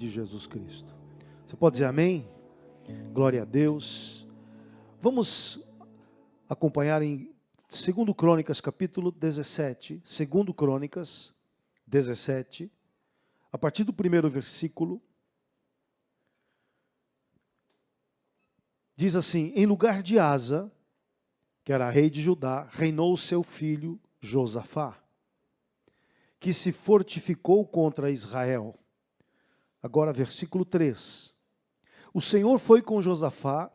de Jesus Cristo. Você pode dizer amém? Glória a Deus. Vamos acompanhar em 2 Crônicas, capítulo 17. 2 Crônicas 17, a partir do primeiro versículo. Diz assim: em lugar de Asa, que era rei de Judá, reinou seu filho Josafá, que se fortificou contra Israel. Agora, versículo 3. O Senhor foi com Josafá,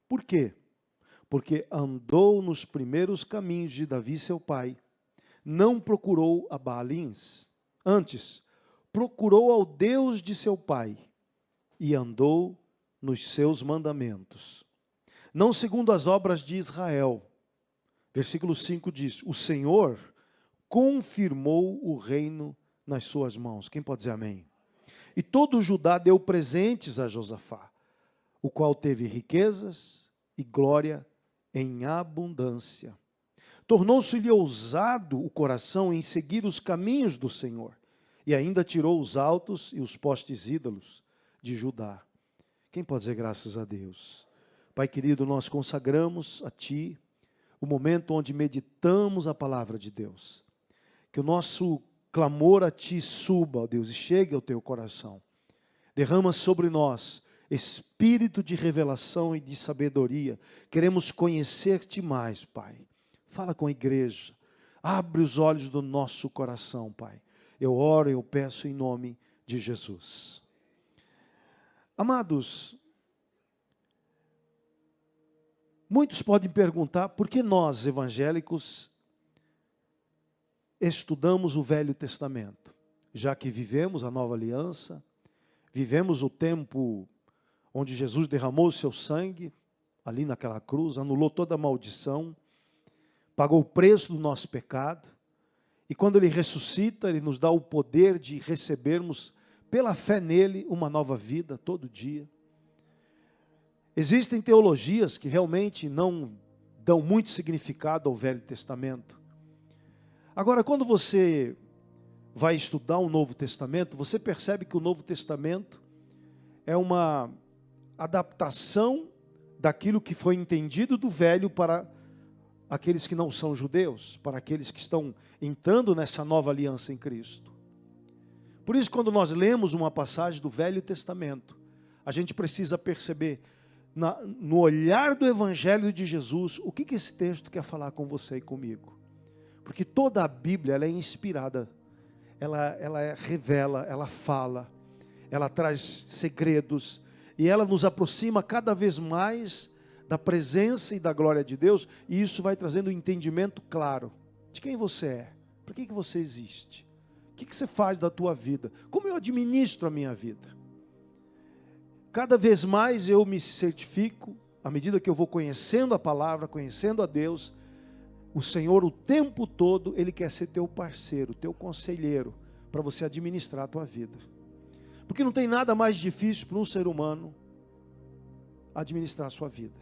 por quê? Porque andou nos primeiros caminhos de Davi, seu pai. Não procurou a Baalins. Antes, procurou ao Deus de seu pai e andou nos seus mandamentos. Não segundo as obras de Israel. Versículo 5 diz: o Senhor confirmou o reino nas suas mãos. Quem pode dizer amém? E todo o Judá deu presentes a Josafá, o qual teve riquezas e glória em abundância. Tornou-se-lhe ousado o coração em seguir os caminhos do Senhor, e ainda tirou os altos e os postes ídolos de Judá. Quem pode dizer graças a Deus? Pai querido, nós consagramos a Ti o momento onde meditamos a palavra de Deus. Que o nosso clamor a Ti suba, ó Deus, e chegue ao Teu coração. Derrama sobre nós espírito de revelação e de sabedoria. Queremos conhecer-Te mais, Pai. Fala com a igreja. Abre os olhos do nosso coração, Pai. Eu oro, eu peço em nome de Jesus. Amados, muitos podem perguntar por que nós, evangélicos, estudamos o Velho Testamento, já que vivemos a Nova Aliança, vivemos o tempo onde Jesus derramou o seu sangue, ali naquela cruz, anulou toda a maldição, pagou o preço do nosso pecado, e quando Ele ressuscita, Ele nos dá o poder de recebermos, pela fé nele, uma nova vida todo dia. Existem teologias que realmente não dão muito significado ao Velho Testamento. Agora, quando você vai estudar o Novo Testamento, você percebe que o Novo Testamento é uma adaptação daquilo que foi entendido do Velho para aqueles que não são judeus, para aqueles que estão entrando nessa nova aliança em Cristo. Por isso, quando nós lemos uma passagem do Velho Testamento, a gente precisa perceber, no olhar do Evangelho de Jesus, o que esse texto quer falar com você e comigo. Porque toda a Bíblia ela é inspirada, ela revela, ela fala, ela traz segredos, e ela nos aproxima cada vez mais da presença e da glória de Deus, e isso vai trazendo um entendimento claro de quem você é, para que você existe, o que você faz da tua vida, como eu administro a minha vida. Cada vez mais eu me certifico, à medida que eu vou conhecendo a palavra, conhecendo a Deus, o Senhor o tempo todo, Ele quer ser teu parceiro, teu conselheiro, para você administrar a tua vida. Porque não tem nada mais difícil para um ser humano administrar a sua vida.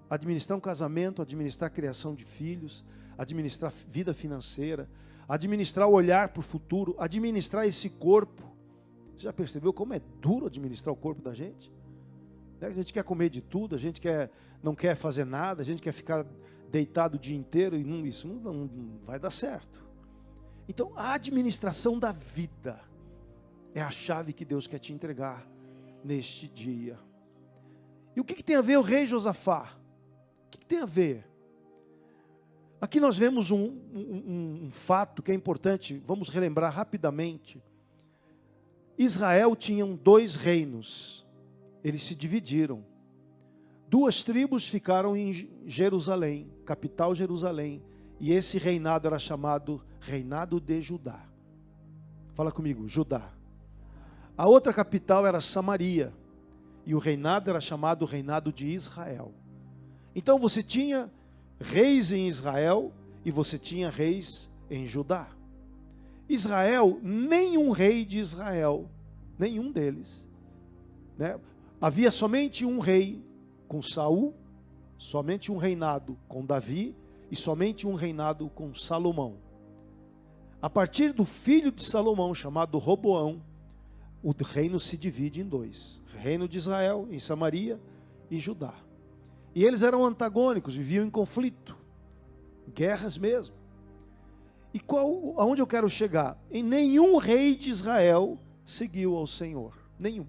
Administrar um casamento, administrar a criação de filhos, administrar a vida financeira, administrar o olhar para o futuro, administrar esse corpo. Você já percebeu como é duro administrar o corpo da gente? A gente quer comer de tudo, a gente não quer fazer nada, a gente quer ficar deitado o dia inteiro, e isso não vai dar certo. Então, a administração da vida é a chave que Deus quer te entregar neste dia. E o que tem a ver o rei Josafá? O que tem a ver? Aqui nós vemos um fato que é importante, vamos relembrar rapidamente. Israel tinha dois reinos, eles se dividiram. Duas tribos ficaram em Jerusalém, capital Jerusalém, e esse reinado era chamado Reinado de Judá. Fala comigo, Judá. A outra capital era Samaria, e o reinado era chamado Reinado de Israel. Então você tinha reis em Israel, e você tinha reis em Judá. Israel, nenhum rei de Israel, nenhum deles, né? Havia somente um rei com Saul, somente um reinado com Davi, e somente um reinado com Salomão. A partir do filho de Salomão, chamado Roboão, o reino se divide em dois: reino de Israel, em Samaria, e Judá. E eles eram antagônicos, viviam em conflito, guerras mesmo. E aonde eu quero chegar? Em nenhum rei de Israel seguiu ao Senhor, nenhum.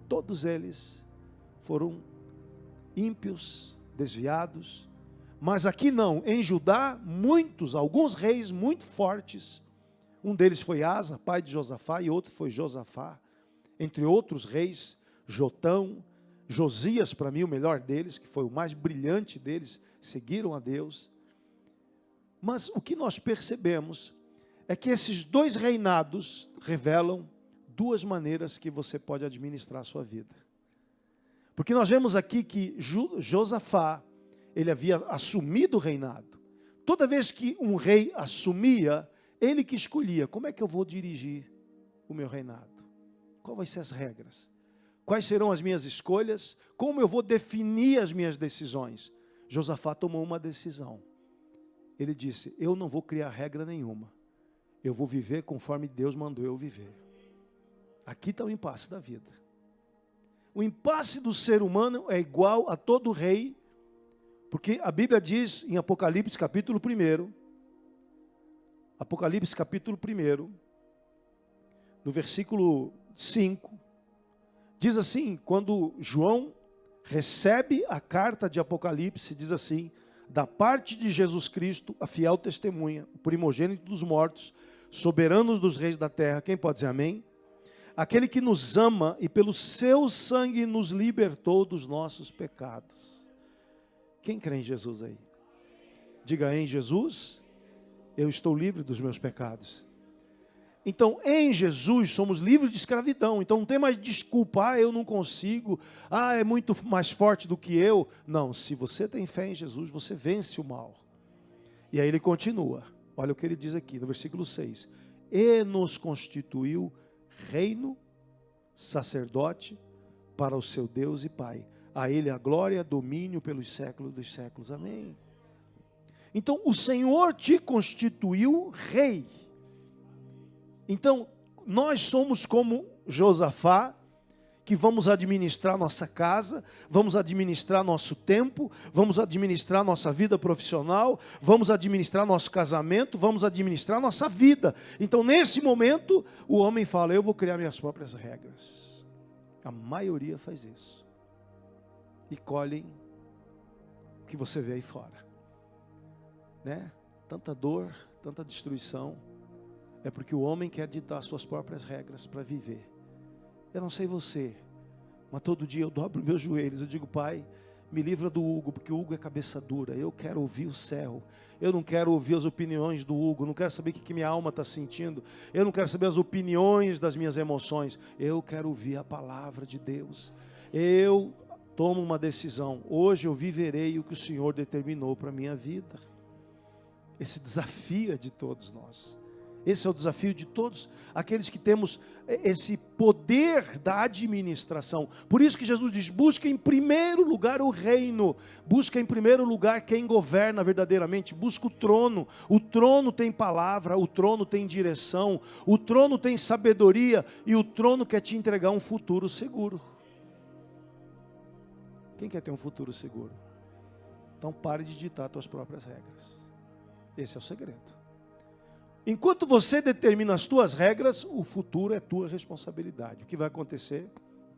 Todos eles foram ímpios, desviados. Mas aqui não, em Judá, alguns reis muito fortes. Um deles foi Asa, pai de Josafá, e outro foi Josafá. Entre outros reis, Jotão, Josias, para mim o melhor deles, que foi o mais brilhante deles, seguiram a Deus. Mas o que nós percebemos é que esses dois reinados revelam duas maneiras que você pode administrar a sua vida. Porque nós vemos aqui que Josafá, ele havia assumido o reinado. Toda vez que um rei assumia, ele que escolhia: como é que eu vou dirigir o meu reinado? Quais vão ser as regras? Quais serão as minhas escolhas? Como eu vou definir as minhas decisões? Josafá tomou uma decisão. Ele disse: eu não vou criar regra nenhuma. Eu vou viver conforme Deus mandou eu viver. Aqui está o impasse da vida. O impasse do ser humano é igual a todo rei, porque a Bíblia diz em Apocalipse capítulo 1, Apocalipse capítulo 1, no versículo 5, diz assim, quando João recebe a carta de Apocalipse, diz assim: da parte de Jesus Cristo, a fiel testemunha, o primogênito dos mortos, soberanos dos reis da terra. Quem pode dizer amém? Aquele que nos ama e pelo seu sangue nos libertou dos nossos pecados. Quem crê em Jesus aí? Diga: em Jesus, eu estou livre dos meus pecados. Então, em Jesus, somos livres de escravidão. Então, não tem mais desculpa: eu não consigo, é muito mais forte do que eu. Não, se você tem fé em Jesus, você vence o mal. E aí ele continua, olha o que ele diz aqui no versículo 6. E nos constituiu reino, sacerdote, para o seu Deus e Pai. A ele a glória, domínio pelos séculos dos séculos. Amém. Então, o Senhor te constituiu rei. Então, nós somos como Josafá, que vamos administrar nossa casa, vamos administrar nosso tempo, vamos administrar nossa vida profissional, vamos administrar nosso casamento, vamos administrar nossa vida. Então, nesse momento, o homem fala: eu vou criar minhas próprias regras. A maioria faz isso. E colhem o que você vê aí fora. Né? Tanta dor, tanta destruição. É porque o homem quer ditar suas próprias regras para viver. Eu não sei você, mas todo dia eu dobro meus joelhos. Eu digo: Pai, me livra do Hugo, porque o Hugo é cabeça dura. Eu quero ouvir o céu. Eu não quero ouvir as opiniões do Hugo. Não quero saber o que minha alma está sentindo. Eu não quero saber as opiniões das minhas emoções. Eu quero ouvir a palavra de Deus. Eu tomo uma decisão. Hoje eu viverei o que o Senhor determinou para a minha vida. Esse desafio é de todos nós. Esse é o desafio de todos aqueles que temos esse poder da administração. Por isso que Jesus diz: busca em primeiro lugar o reino. Busca em primeiro lugar quem governa verdadeiramente. Busca o trono. O trono tem palavra, o trono tem direção, o trono tem sabedoria e o trono quer te entregar um futuro seguro. Quem quer ter um futuro seguro? Então pare de ditar suas próprias regras. Esse é o segredo. Enquanto você determina as tuas regras, o futuro é tua responsabilidade. O que vai acontecer,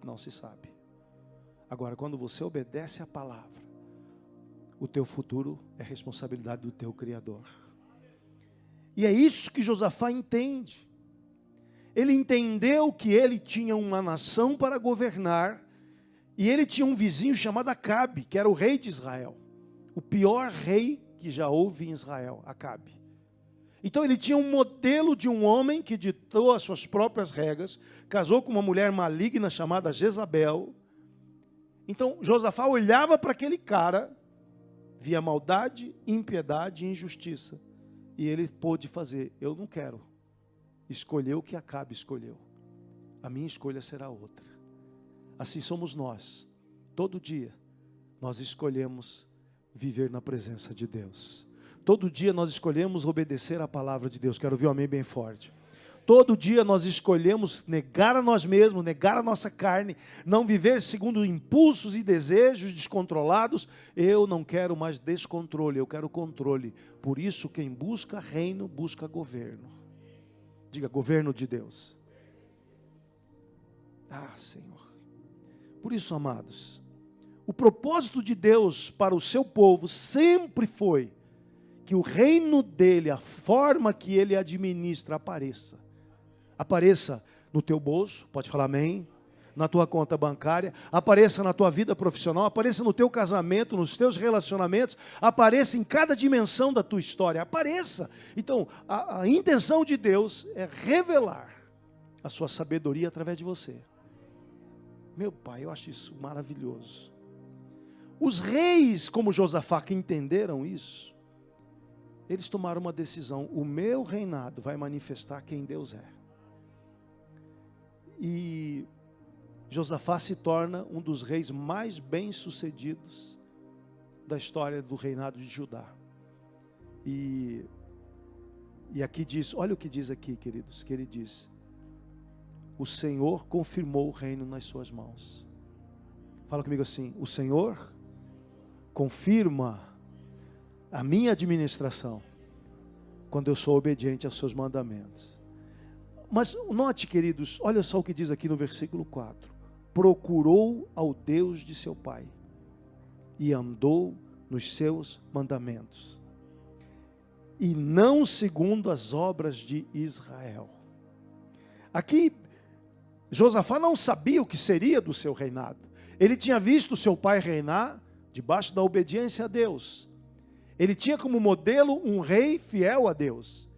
não se sabe. Agora, quando você obedece à palavra, o teu futuro é responsabilidade do teu Criador. E é isso que Josafá entende. Ele entendeu que ele tinha uma nação para governar, e ele tinha um vizinho chamado Acabe, que era o rei de Israel. O pior rei que já houve em Israel, Acabe. Então ele tinha um modelo de um homem que ditou as suas próprias regras, casou com uma mulher maligna chamada Jezabel. Então Josafá olhava para aquele cara, via maldade, impiedade e injustiça. E ele pôde fazer: eu não quero escolher o que Acabe escolheu. A minha escolha será outra. Assim somos nós. Todo dia nós escolhemos viver na presença de Deus. Todo dia nós escolhemos obedecer à palavra de Deus. Quero ouvir um amém bem forte. todo dia nós escolhemos negar a nós mesmos, negar a nossa carne, não viver segundo impulsos e desejos descontrolados. Eu não quero mais descontrole, eu quero controle. Por isso, quem busca reino, busca governo. Diga, governo de Deus. Ah, Senhor. Por isso, amados, o propósito de Deus para o seu povo sempre foi que o reino dele, a forma que ele administra, apareça. Apareça no teu bolso, pode falar amém, na tua conta bancária, apareça na tua vida profissional, apareça no teu casamento, nos teus relacionamentos, apareça em cada dimensão da tua história, apareça. Então, a intenção de Deus é revelar a sua sabedoria através de você. Meu Pai, eu acho isso maravilhoso. Os reis, como Josafá, que entenderam isso, eles tomaram uma decisão: o meu reinado vai manifestar quem Deus é. E Josafá se torna um dos reis mais bem-sucedidos da história do reinado de Judá. E aqui diz, olha o que diz aqui, queridos, que ele diz: o Senhor confirmou o reino nas suas mãos. Fala comigo assim: o Senhor confirma a minha administração quando eu sou obediente aos seus mandamentos. Mas note, queridos, olha só o que diz aqui no versículo 4. Procurou ao Deus de seu pai e andou nos seus mandamentos, e não segundo as obras de Israel. Aqui, Josafá não sabia o que seria do seu reinado. Ele tinha visto seu pai reinar debaixo da obediência a Deus. Ele tinha como modelo um rei fiel a Deus.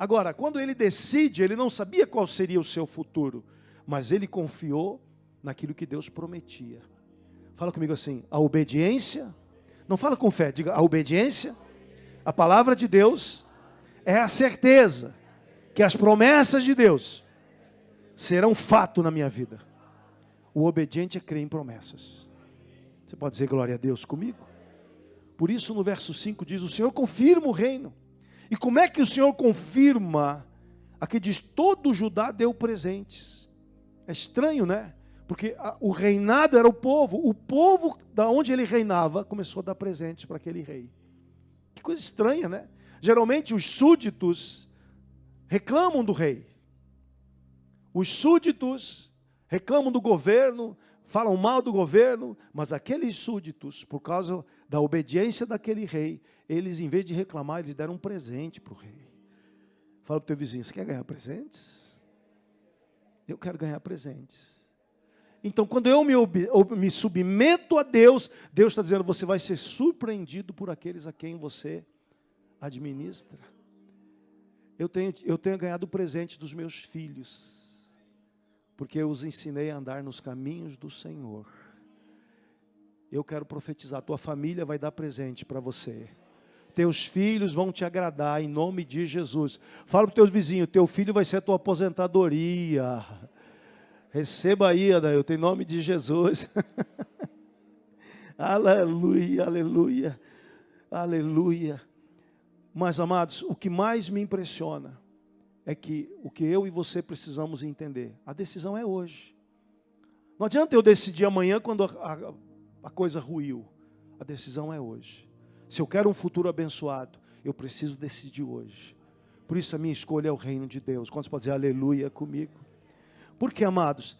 Agora, quando ele decide, ele não sabia qual seria o seu futuro, mas ele confiou naquilo que Deus prometia. Fala comigo assim: a obediência, não fala com fé, diga a obediência, a palavra de Deus é a certeza que as promessas de Deus serão fato na minha vida. O obediente é crer em promessas. Você pode dizer glória a Deus comigo? Por isso no verso 5 diz: o Senhor confirma o reino. E como é que o Senhor confirma? Aqui diz: todo Judá deu presentes. É estranho, né? Porque o reinado era o povo da onde ele reinava começou a dar presentes para aquele rei. Que coisa estranha, né? Geralmente os súditos reclamam do rei. Os súditos reclamam do governo, falam mal do governo, mas aqueles súditos, por causa da obediência daquele rei, eles, em vez de reclamar, eles deram um presente para o rei. Fala para o teu vizinho: você quer ganhar presentes? Eu quero ganhar presentes. Então, quando eu me submeto a Deus, Deus está dizendo: você vai ser surpreendido por aqueles a quem você administra. Eu tenho ganhado presente dos meus filhos, porque eu os ensinei a andar nos caminhos do Senhor. Eu quero profetizar: tua família vai dar presente para você. Teus filhos vão te agradar em nome de Jesus. Fala para os teus vizinhos: teu filho vai ser a tua aposentadoria. Receba aí, Adailton, em nome de Jesus. Aleluia, aleluia, aleluia. Mas, amados, o que mais me impressiona é que o que eu e você precisamos entender, a decisão é hoje. Não adianta eu decidir amanhã quando a coisa ruiu. A decisão é hoje. Se eu quero um futuro abençoado, eu preciso decidir hoje. Por isso a minha escolha é o reino de Deus. Quantos podem dizer aleluia comigo? Porque, amados,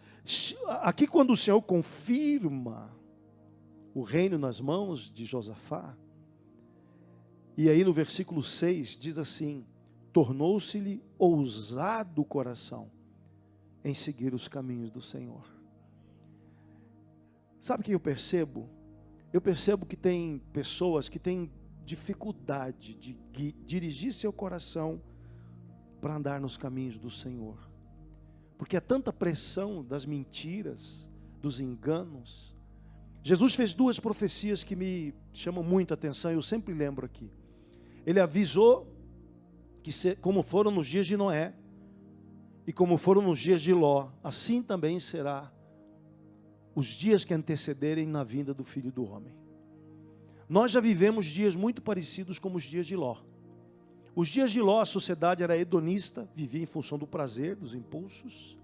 aqui quando o Senhor confirma o reino nas mãos de Josafá, e aí no versículo 6 diz assim: tornou-se-lhe ousado o coração em seguir os caminhos do Senhor. Sabe o que eu percebo? Eu percebo que tem pessoas que têm dificuldade de dirigir seu coração para andar nos caminhos do Senhor. Porque é tanta pressão das mentiras, dos enganos. Jesus fez duas profecias que me chamam muito a atenção, eu sempre lembro aqui. Ele avisou que como foram nos dias de Noé, e como foram nos dias de Ló, assim também será os dias que antecederem na vinda do Filho do Homem. Nós já vivemos dias muito parecidos com os dias de Ló. Os dias de Ló, a sociedade era hedonista, vivia em função do prazer, dos impulsos.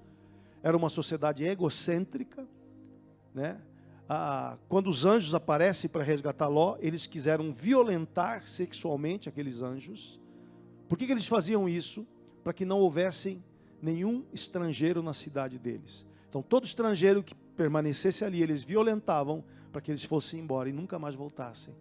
Era uma sociedade egocêntrica, né? Quando os anjos aparecem para resgatar Ló, eles quiseram violentar sexualmente aqueles anjos. Por que eles faziam isso? Para que não houvesse nenhum estrangeiro na cidade deles. Então todo estrangeiro que permanecesse ali, eles violentavam para que eles fossem embora e nunca mais voltassem.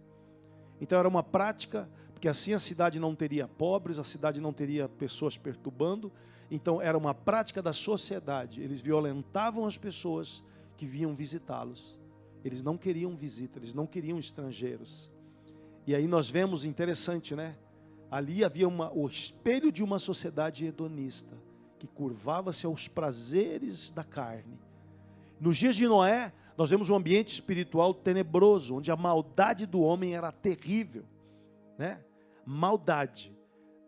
Então era uma prática, porque assim a cidade não teria pobres, a cidade não teria pessoas perturbando. Então era uma prática da sociedade. Eles violentavam as pessoas que vinham visitá-los. Eles não queriam visita, eles não queriam estrangeiros. E aí nós vemos, interessante, né? Ali havia o espelho de uma sociedade hedonista, que curvava-se aos prazeres da carne. Nos dias de Noé, nós vemos um ambiente espiritual tenebroso, onde a maldade do homem era terrível, né? Maldade.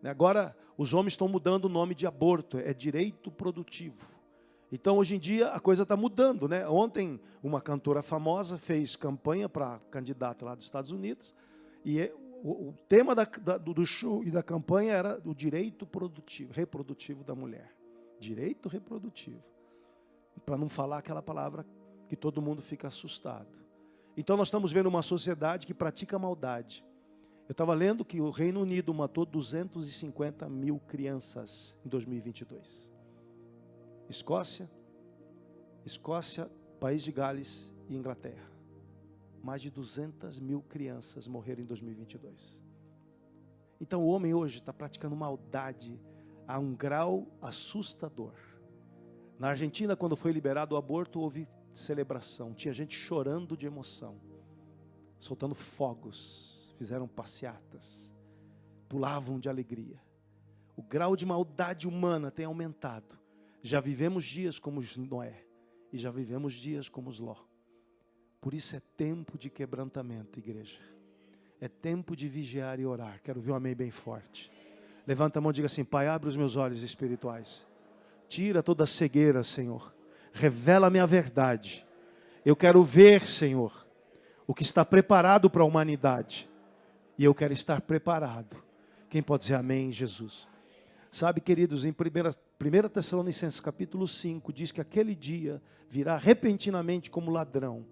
Agora, os homens estão mudando o nome de aborto, é direito produtivo. Então, hoje em dia, a coisa está mudando, né? Ontem, uma cantora famosa fez campanha para candidata lá dos Estados Unidos, e o tema do show e da campanha era o direito reprodutivo da mulher. Direito reprodutivo. Para não falar aquela palavra que todo mundo fica assustado. Então, nós estamos vendo uma sociedade que pratica maldade. Eu estava lendo que o Reino Unido matou 250 mil crianças em 2022. Escócia, País de Gales e Inglaterra. Mais de 200 mil crianças morreram em 2022. Então o homem hoje está praticando maldade a um grau assustador. Na Argentina, quando foi liberado o aborto, houve celebração. Tinha gente chorando de emoção, soltando fogos, fizeram passeatas, pulavam de alegria. O grau de maldade humana tem aumentado. Já vivemos dias como os Noé, e já vivemos dias como os Ló. Por isso é tempo de quebrantamento, igreja. É tempo de vigiar e orar. Quero ver um amém bem forte. Levanta a mão e diga assim: Pai, abre os meus olhos espirituais. Tira toda a cegueira, Senhor. Revela-me a verdade. Eu quero ver, Senhor, o que está preparado para a humanidade. E eu quero estar preparado. Quem pode dizer amém, Jesus? Sabe, queridos, em 1 Tessalonicenses capítulo 5, diz que aquele dia virá repentinamente como ladrão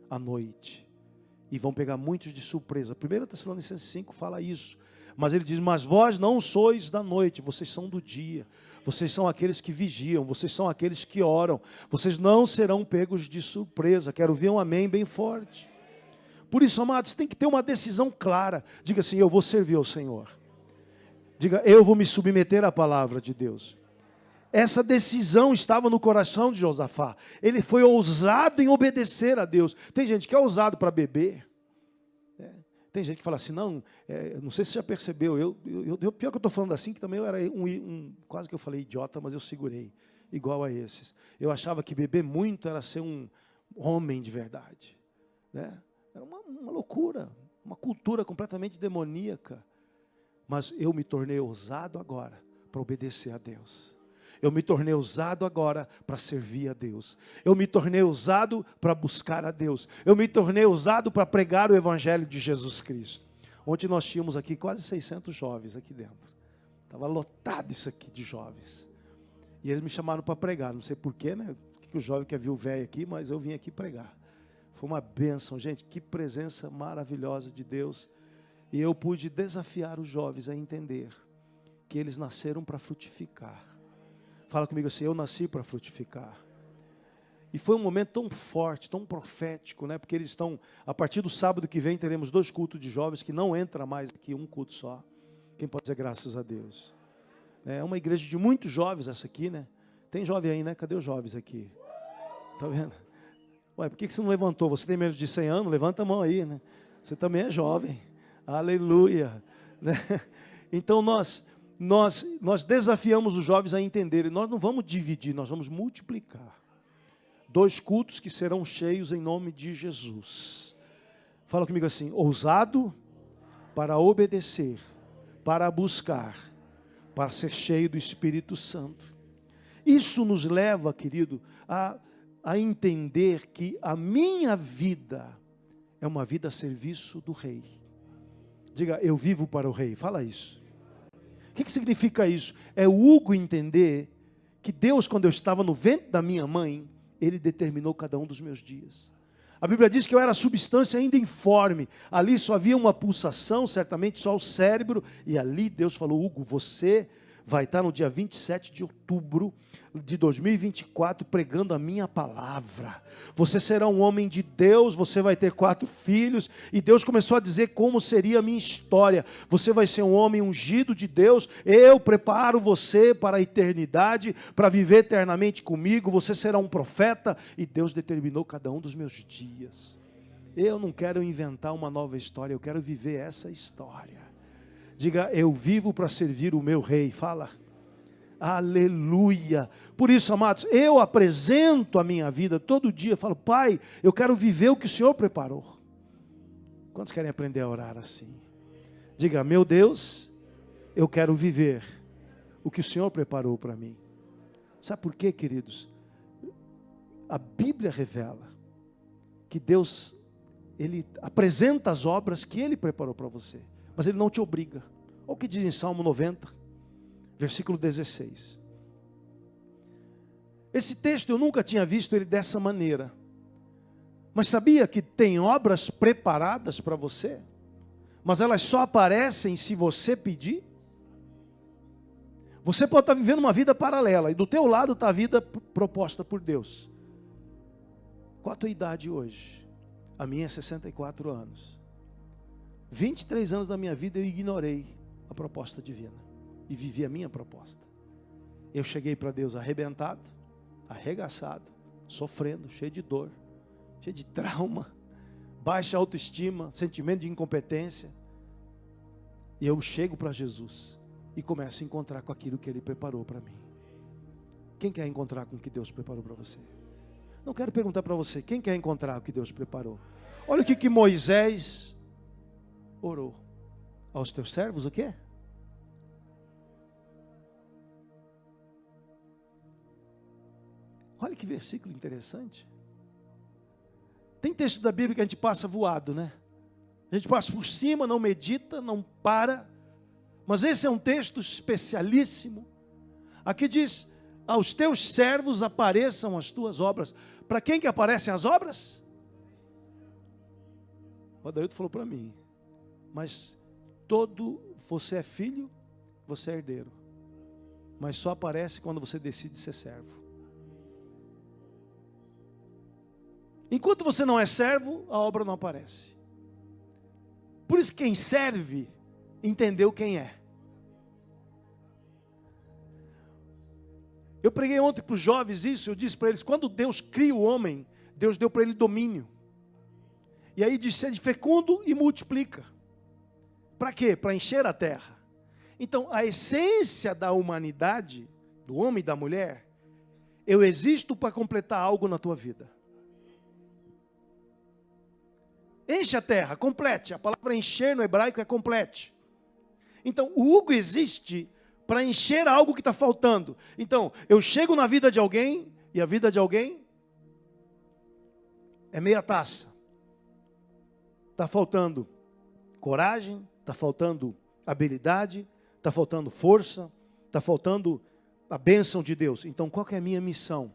à noite. E vão pegar muitos de surpresa. 1 Tessalonicenses 5 fala isso. Mas ele diz: mas vós não sois da noite, vocês são do dia. Vocês são aqueles que vigiam, vocês são aqueles que oram. Vocês não serão pegos de surpresa. Quero ver um amém bem forte. Por isso, amados, tem que ter uma decisão clara. Diga assim: eu vou servir ao Senhor. Diga: eu vou me submeter à palavra de Deus. Essa decisão estava no coração de Josafá. Ele foi ousado em obedecer a Deus. Tem gente que é ousado para beber. Tem gente que fala assim: não sei se você já percebeu. Pior que eu estou falando assim, que também eu era quase que eu falei idiota, mas eu segurei. Igual a esses. Eu achava que beber muito era ser um homem de verdade. Né? Era uma loucura. Uma cultura completamente demoníaca. Mas eu me tornei ousado agora para obedecer a Deus. Eu me tornei ousado agora para servir a Deus. Eu me tornei ousado para buscar a Deus. Eu me tornei ousado para pregar o Evangelho de Jesus Cristo. Ontem nós tínhamos aqui quase 600 jovens aqui dentro. Estava lotado isso aqui de jovens. E eles me chamaram para pregar. Não sei porquê, né? Que o jovem quer ver o velho aqui, mas eu vim aqui pregar. Foi uma bênção, gente. Que presença maravilhosa de Deus. E eu pude desafiar os jovens a entender que eles nasceram para frutificar. Fala comigo assim: eu nasci para frutificar. E foi um momento tão forte, tão profético, né? Porque eles estão, a partir do sábado que vem, teremos 2 cultos de jovens, que não entra mais aqui um culto só. Quem pode dizer graças a Deus? É uma igreja de muitos jovens essa aqui, né? Tem jovem aí, né? Cadê os jovens aqui? Tá vendo? Ué, por que você não levantou? Você tem menos de 100 anos? Levanta a mão aí, né? Você também é jovem. Aleluia, né? Então nós desafiamos os jovens a entenderem. Nós não vamos dividir, nós vamos multiplicar. 2 cultos que serão cheios em nome de Jesus. Fala comigo assim: ousado para obedecer, para buscar, para ser cheio do Espírito Santo. Isso nos leva, querido, a entender que a minha vida é uma vida a serviço do Rei. Diga: eu vivo para o Rei. Fala isso. O que significa isso? É o Hugo entender que Deus, quando eu estava no ventre da minha mãe, Ele determinou cada um dos meus dias. A Bíblia diz que eu era substância ainda informe. Ali só havia uma pulsação, certamente só o cérebro. E ali Deus falou, Hugo, você vai estar no dia 27 de outubro de 2024 pregando a minha palavra. Você será um homem de Deus, você vai ter 4 filhos. E Deus começou a dizer como seria a minha história. Você vai ser um homem ungido de Deus. Eu preparo você para a eternidade, para viver eternamente comigo. Você será um profeta. E Deus determinou cada um dos meus dias. Eu não quero inventar uma nova história, eu quero viver essa história. Diga, eu vivo para servir o meu rei. Fala. Aleluia. Por isso, amados, eu apresento a minha vida todo dia. Falo, Pai, eu quero viver o que o Senhor preparou. Quantos querem aprender a orar assim? Diga, meu Deus, eu quero viver o que o Senhor preparou para mim. Sabe por quê, queridos? A Bíblia revela que Deus, Ele apresenta as obras que Ele preparou para você. Mas Ele não te obriga. Olha o que diz em Salmo 90, versículo 16. Esse texto eu nunca tinha visto ele dessa maneira. Mas sabia que tem obras preparadas para você? Mas elas só aparecem se você pedir? Você pode estar vivendo uma vida paralela, e do teu lado está a vida proposta por Deus. Qual a tua idade hoje? A minha é 64 anos. 23 anos da minha vida eu ignorei a proposta divina e vivi a minha proposta. Eu cheguei para Deus arrebentado, arregaçado, sofrendo, cheio de dor, cheio de trauma, baixa autoestima, sentimento de incompetência. E eu chego para Jesus e começo a encontrar com aquilo que Ele preparou para mim. Quem quer encontrar com o que Deus preparou para você? Não quero perguntar para você, quem quer encontrar o que Deus preparou? Olha o que Moisés orou. Aos teus servos o quê? Olha que versículo interessante. Tem texto da Bíblia que a gente passa voado, né? A gente passa por cima, não medita, não para. Mas esse é um texto especialíssimo. Aqui diz, aos teus servos apareçam as tuas obras. Para quem que aparecem as obras? O Adailto falou para mim, mas você é filho, você é herdeiro. Mas só aparece quando você decide ser servo. Enquanto você não é servo, a obra não aparece. Por isso quem serve, entendeu quem é. Eu preguei ontem para os jovens isso, eu disse para eles, quando Deus cria o homem, Deus deu para ele domínio. E aí diz, sede fecundo e multiplica. Para quê? Para encher a terra. Então, a essência da humanidade, do homem e da mulher, eu existo para completar algo na tua vida. Enche a terra, complete. A palavra encher no hebraico é complete. Então, o Hugo existe para encher algo que está faltando. Então, eu chego na vida de alguém, e a vida de alguém é meia taça. Está faltando coragem, está faltando habilidade, está faltando força, está faltando a bênção de Deus. Então, qual que é a minha missão?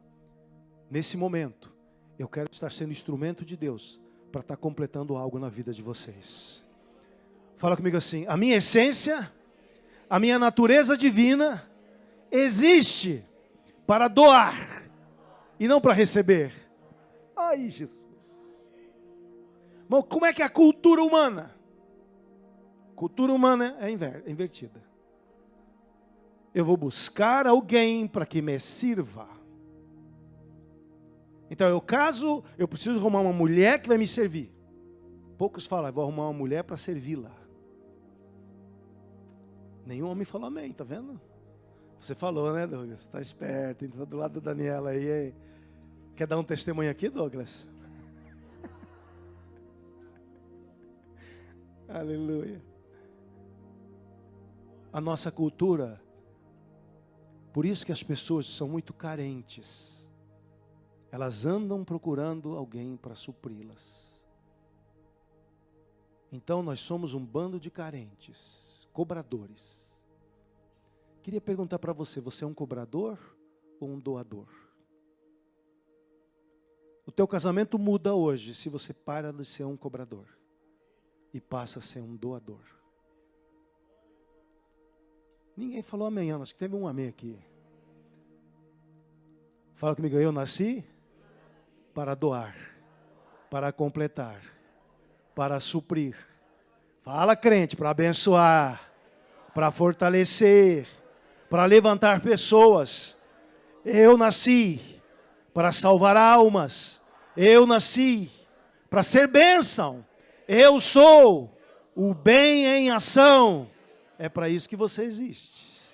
Nesse momento, eu quero estar sendo instrumento de Deus para estar completando algo na vida de vocês. Fala comigo assim, a minha essência, a minha natureza divina, existe para doar e não para receber. Ai, Jesus. Mas como é que é a cultura humana? Cultura humana é invertida. Eu vou buscar alguém para que me sirva. Então eu caso, eu preciso arrumar uma mulher que vai me servir. Poucos falam, vou arrumar uma mulher para servi-la. Nenhum homem falou amém, tá vendo? Você falou, né, Douglas? Está esperto, está do lado da Daniela aí. Quer dar um testemunho aqui, Douglas? Aleluia. A nossa cultura, por isso que as pessoas são muito carentes. Elas andam procurando alguém para supri-las. Então nós somos um bando de carentes, cobradores. Queria perguntar para você, você é um cobrador ou um doador? O teu casamento muda hoje se você para de ser um cobrador e passa a ser um doador. Ninguém falou amém, acho que teve um amém aqui. Fala comigo, eu nasci para doar, para completar, para suprir. Fala, crente, para abençoar, para fortalecer, para levantar pessoas. Eu nasci para salvar almas. Eu nasci para ser bênção. Eu sou o bem em ação. É para isso que você existe.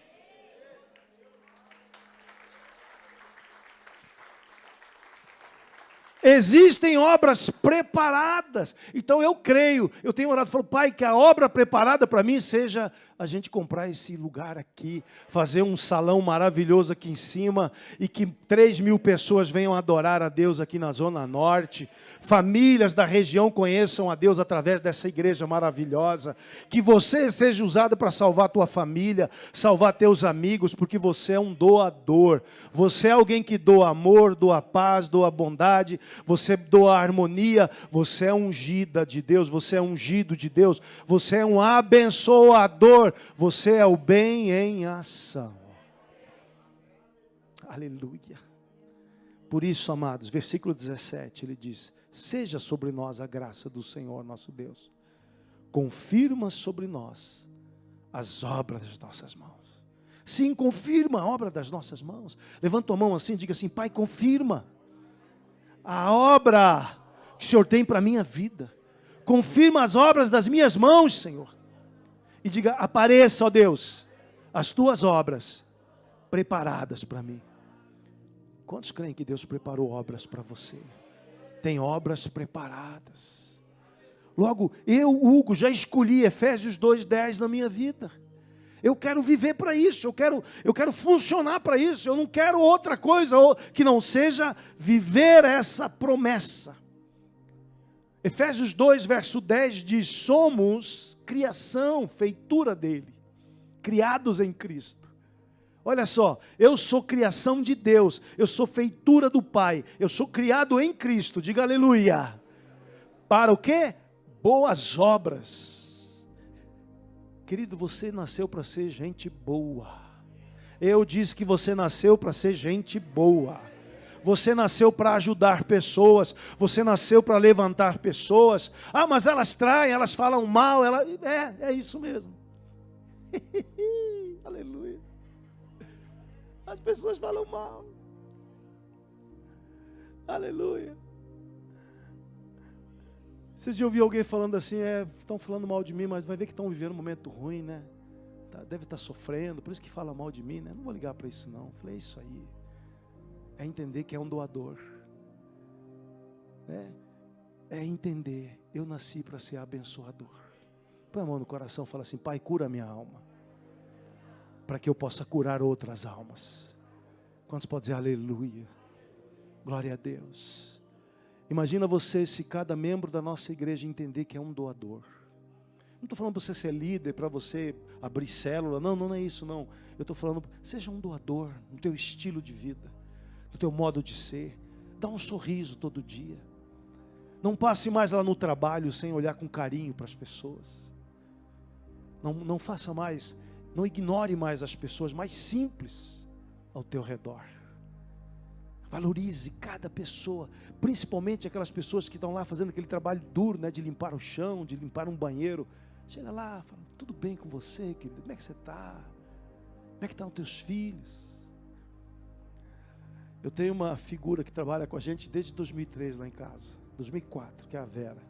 Existem obras preparadas. Então eu creio, eu tenho orado, falo, Pai, que a obra preparada para mim seja a gente comprar esse lugar aqui, fazer um salão maravilhoso aqui em cima, e que 3.000 pessoas venham adorar a Deus aqui na Zona Norte, famílias da região conheçam a Deus através dessa igreja maravilhosa, que você seja usado para salvar a tua família, salvar teus amigos, porque você é um doador, você é alguém que doa amor, doa paz, doa bondade, você doa harmonia, você é ungida de Deus, você é ungido de Deus, você é um abençoador, você é o bem em ação. Aleluia. Por isso, amados, versículo 17, ele diz, seja sobre nós a graça do Senhor nosso Deus, confirma sobre nós as obras das nossas mãos. Sim, confirma a obra das nossas mãos. Levanta a mão assim, diga assim, Pai, confirma a obra que o Senhor tem para a minha vida. Confirma as obras das minhas mãos, Senhor. E diga, apareça, ó Deus, as tuas obras preparadas para mim. Quantos creem que Deus preparou obras para você? Tem obras preparadas. Logo, eu, Hugo, já escolhi Efésios 2:10 na minha vida. Eu quero viver para isso, eu quero funcionar para isso, eu não quero outra coisa que não seja viver essa promessa. Efésios 2, verso 10 diz, somos criação, feitura dele, criados em Cristo. Olha só, eu sou criação de Deus, eu sou feitura do Pai, eu sou criado em Cristo, diga aleluia. Para o quê? Boas obras. Querido, você nasceu para ser gente boa. Eu disse que você nasceu para ser gente boa. Você nasceu para ajudar pessoas. Você nasceu para levantar pessoas. Ah, mas elas traem, elas falam mal. É isso mesmo. Aleluia. As pessoas falam mal. Aleluia. Vocês já ouviram alguém falando assim, estão falando mal de mim, mas vai ver que estão vivendo um momento ruim, né? Deve estar sofrendo, por isso que fala mal de mim, né? Não vou ligar para isso não. Falei, é isso aí. É entender que é um doador. É entender, eu nasci para ser abençoador. Põe a mão no coração e fala assim, Pai, cura a minha alma, para que eu possa curar outras almas. Quantos podem dizer aleluia? Glória a Deus. Imagina você se cada membro da nossa igreja entender que é um doador. Não estou falando para você ser líder, para você abrir célula, não é isso não. Eu estou falando, seja um doador no teu estilo de vida, no teu modo de ser. Dá um sorriso todo dia. Não passe mais lá no trabalho sem olhar com carinho para as pessoas. Não faça mais, não ignore mais as pessoas mais simples ao teu redor. Valorize cada pessoa, principalmente aquelas pessoas que estão lá fazendo aquele trabalho duro, né, de limpar o chão, de limpar um banheiro. Chega lá, fala, tudo bem com você, querido? Como é que você está? Como é que estão os teus filhos? Eu tenho uma figura que trabalha com a gente desde 2003 lá em casa, 2004, que é a Vera.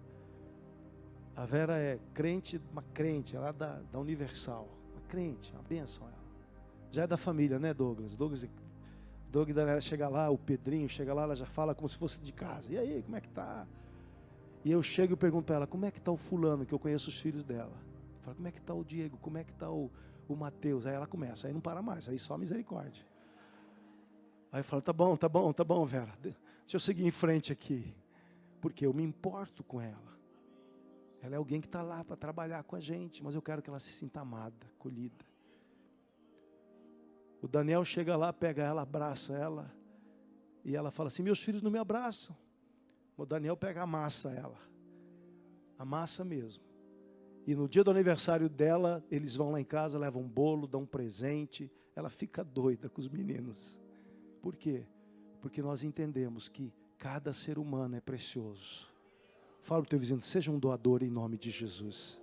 A Vera é crente, uma crente, ela é da Universal, uma crente, uma bênção ela. Já é da família, né, Douglas? Douglas chega lá, o Pedrinho chega lá, ela já fala como se fosse de casa. E aí, como é que tá? E eu chego e pergunto para ela, como é que tá o fulano, que eu conheço os filhos dela. Eu falo, como é que tá o Diego, como é que tá o Mateus? Aí ela começa, aí não para mais, aí só misericórdia. Aí eu falo, tá bom, Vera, deixa eu seguir em frente aqui. Porque eu me importo com ela. Ela é alguém que está lá para trabalhar com a gente, mas eu quero que ela se sinta amada, acolhida. O Daniel chega lá, pega ela, abraça ela. E ela fala assim, meus filhos não me abraçam. O Daniel pega, amassa ela. Amassa mesmo. E no dia do aniversário dela, eles vão lá em casa, levam um bolo, dão um presente. Ela fica doida com os meninos. Por quê? Porque nós entendemos que cada ser humano é precioso. Fala para o teu vizinho, seja um doador em nome de Jesus.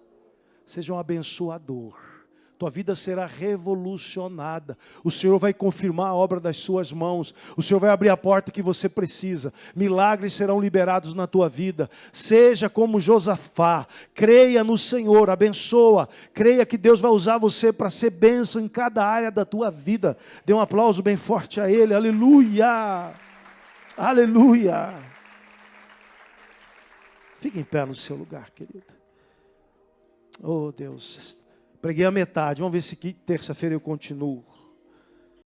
Seja um abençoador. Tua vida será revolucionada. O Senhor vai confirmar a obra das suas mãos. O Senhor vai abrir a porta que você precisa. Milagres serão liberados na tua vida. Seja como Josafá. Creia no Senhor, abençoa. Creia que Deus vai usar você para ser bênção em cada área da tua vida. Dê um aplauso bem forte a Ele. Aleluia! Aleluia! Fique em pé no seu lugar, querido. Oh, Deus. Preguei a metade. Vamos ver se terça-feira eu continuo.